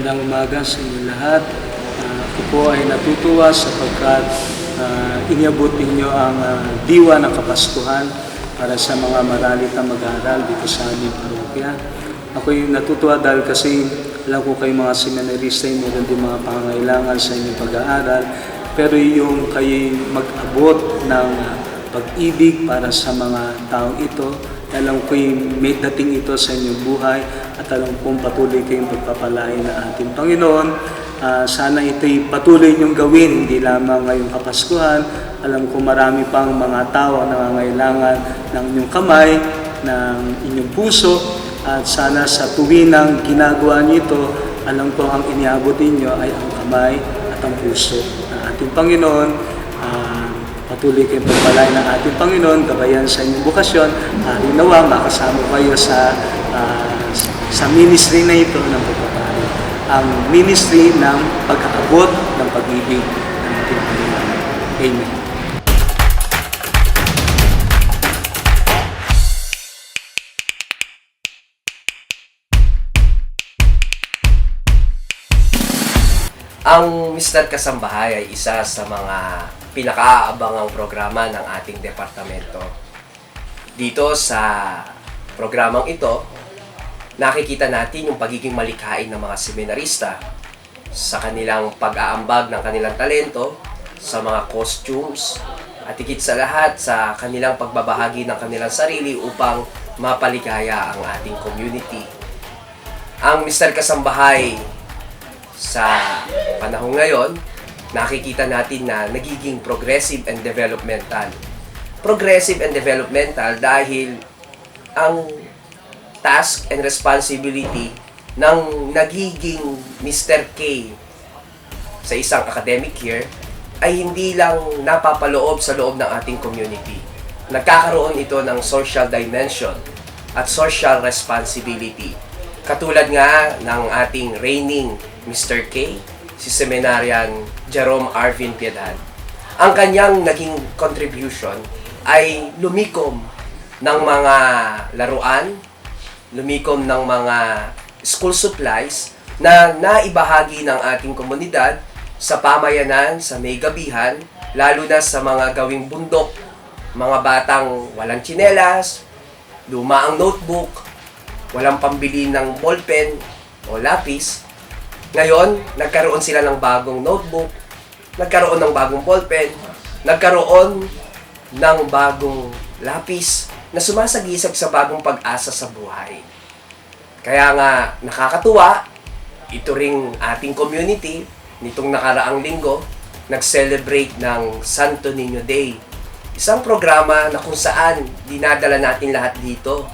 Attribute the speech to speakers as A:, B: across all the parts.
A: Magandang umaga sa inyo lahat. Ako po ay natutuwa sapagkat iniabot ninyo ang diwa ng Kapaskuhan para sa mga maralitang mag-aaral dito sa aming parokya. Ako'y natutuwa dahil kasi alam ko kayo mga seminarista ay meron din mga pangangailangan sa inyong pag-aaral. Pero yung kayo mag-abot ng pag-ibig para sa mga taong ito, alam ko may dating ito sa inyong buhay at alam kong patuloy kayong pagpapalain ng ating Panginoon. Sana ito'y patuloy niyong gawin, hindi lamang ngayong Kapaskuhan. Alam ko marami pang mga tao na nangangailangan ng inyong kamay, ng inyong puso. At sana sa tuwinang ginagawa niyo ito, alam ko ang iniabot ninyo ay ang kamay at ang puso ng ating Panginoon. Patuloy kayong pagpalain ng ating Panginoon, gabayan sa inyong bukasyon. Nawa, makasama kayo sa ministry na ito ng pagpapalay. Ang ministry ng pag-aabot ng pag-ibig ng ating Panginoon. Amen.
B: Ang Mr. Kasambahay ay isa sa mga pinakaaabangang programa ng ating departamento. Dito sa programang ito, nakikita natin yung pagiging malikhain ng mga seminarista sa kanilang pag-aambag ng kanilang talento, sa mga costumes, at higit sa lahat sa kanilang pagbabahagi ng kanilang sarili upang mapaligaya ang ating community. Ang Mr. Kasambahay sa panahon ngayon, nakikita natin na nagiging progressive and developmental. Progressive and developmental dahil ang task and responsibility ng nagiging Mr. K sa isang academic year ay hindi lang napapaloob sa loob ng ating community. Nagkakaroon ito ng social dimension at social responsibility. Katulad nga ng ating reigning Mr. K, si Seminarian Jerome Arvin Piedad. Ang kanyang naging contribution ay lumikom ng mga laruan, lumikom ng mga school supplies na naibahagi ng ating komunidad sa pamayanan, sa may gabihan, lalo na sa mga gawing bundok, mga batang walang tsinelas, luma ang notebook, walang pambili ng ballpen o lapis. Ngayon, nagkaroon sila ng bagong notebook, nagkaroon ng bagong ballpen, nagkaroon ng bagong lapis na sumasagisag sa bagong pag-asa sa buhay. Kaya nga, nakakatuwa, ito ring ating community, nitong nakaraang linggo, nag-celebrate ng Santo Niño Day. Isang programa na kung saan dinadala natin lahat dito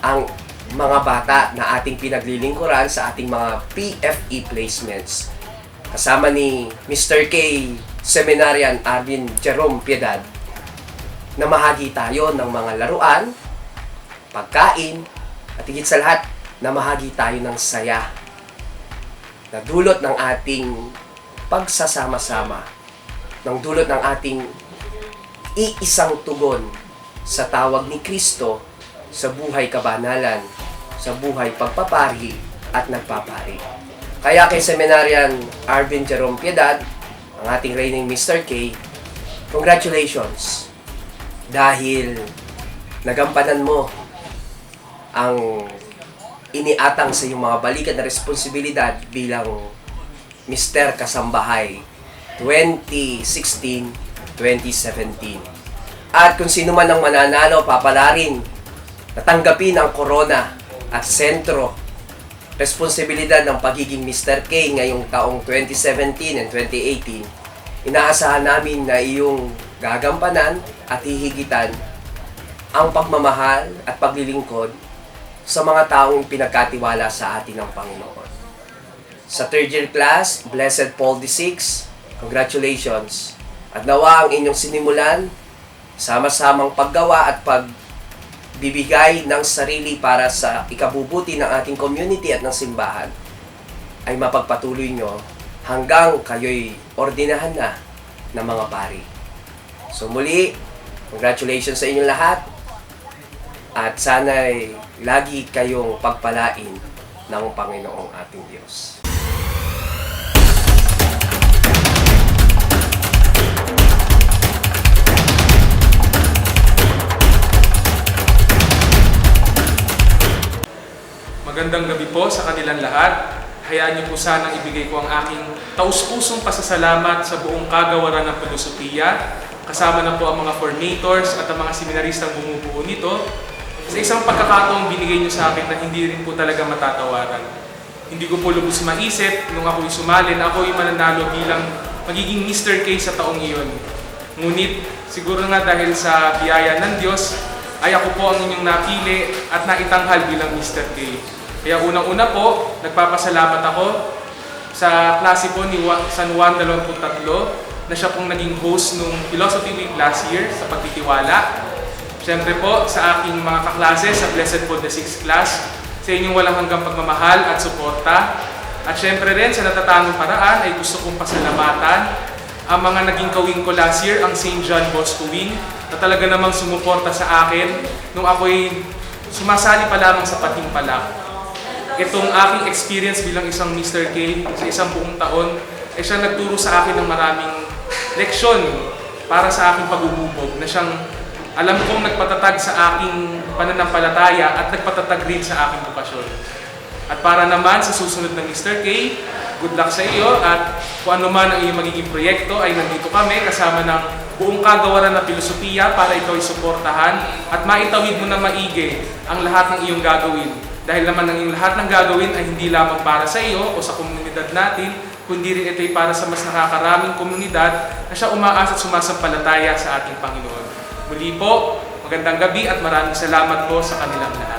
B: ang mga bata na ating pinaglilingkuran sa ating mga PFE placements. Kasama ni Mr. K, Seminarian Arvin Jerome Piedad, namahagi tayo ng mga laruan, pagkain, at higit sa lahat, namahagi tayo ng saya na dulot ng ating pagsasama-sama, ng dulot ng ating iisang tugon sa tawag ni Kristo sa buhay kabanalan, sa buhay pagpapari at nagpapari. Kaya kay Seminarian Arvin Jerome Piedad, ang ating reigning Mr. K, congratulations! Dahil nagampanan mo ang iniatang sa iyong mga balikan na responsibilidad bilang Mr. Kasambahay 2016-2017. At kung sino man ang mananalo, papalarin, natanggapin ang korona at sentro, responsibilidad ng pagiging Mr. K ngayong taong 2017 and 2018, inaasahan namin na iyong gagampanan at hihigitan ang pagmamahal at paglilingkod sa mga taong pinagkatiwala sa atin ng Panginoon. Sa third year class, Blessed Paul VI, congratulations! At nawa ang inyong sinimulan, sama-samang paggawa at pagbibigay ng sarili para sa ikabubuti ng ating community at ng simbahan ay mapagpatuloy nyo hanggang kayo'y ordinahan na ng mga pari. So muli, congratulations sa inyong lahat at sana'y lagi kayong pagpalain ng Panginoong ating Diyos.
C: Magandang gabi po sa kanilang lahat. Hayaan niyo po sanang ibigay ko ang aking taus-pusong pasasalamat sa buong kagawaran ng filosofiya, kasama na po ang mga coordinators at ang mga seminaristang bumubuo nito, sa isang pagkakataong binigay niyo sa akin na hindi rin po talaga matatawaran. Hindi ko po lubos maisip nung ako'y sumali na ako'y mananalo bilang magiging Mr. K sa taong iyon. Ngunit siguro nga dahil sa biyaya ng Diyos, ay ako po ang inyong napili at naitanghal bilang Mr. K. Kaya unang-una po, nagpapasalamat ako sa klase po ni San Juan 23 na siya pong naging host nung Philosophy Week last year sa pagtitiwala. Siyempre po sa aking mga kaklase sa Blessed Paul the 6th class, sa inyong walang hanggang pagmamahal at suporta. At siyempre rin sa natatanging paraan ay gusto kong pasalamatan ang mga naging kawing ko last year, ang St. John Bosco Wing, na talaga namang sumuporta sa akin nung ako'y sumasali pa lamang sa Patimpalak. Itong aking experience bilang isang Mr. K sa isang buong taon, ay siya nagturo sa akin ng maraming leksyon para sa aking paghubog na siyang alam kong nagpatatag sa aking pananampalataya at nagpatatag rin sa aking bukasyon. At para naman sa susunod ng Mr. K, good luck sa iyo at kung ano man ang iyong magiging proyekto ay nandito kami kasama ng buong kagawaran ng filosofiya para ikaw ay suportahan at maitawid mo na maigi ang lahat ng iyong gagawin. Dahil naman ang iyong lahat ng gagawin ay hindi lamang para sa iyo o sa komunidad natin, kundi rin ito ay para sa mas nakakaraming komunidad na siya umaasa at sumasampalataya sa ating Panginoon. Muli po, magandang gabi at maraming salamat po sa kanilang lahat.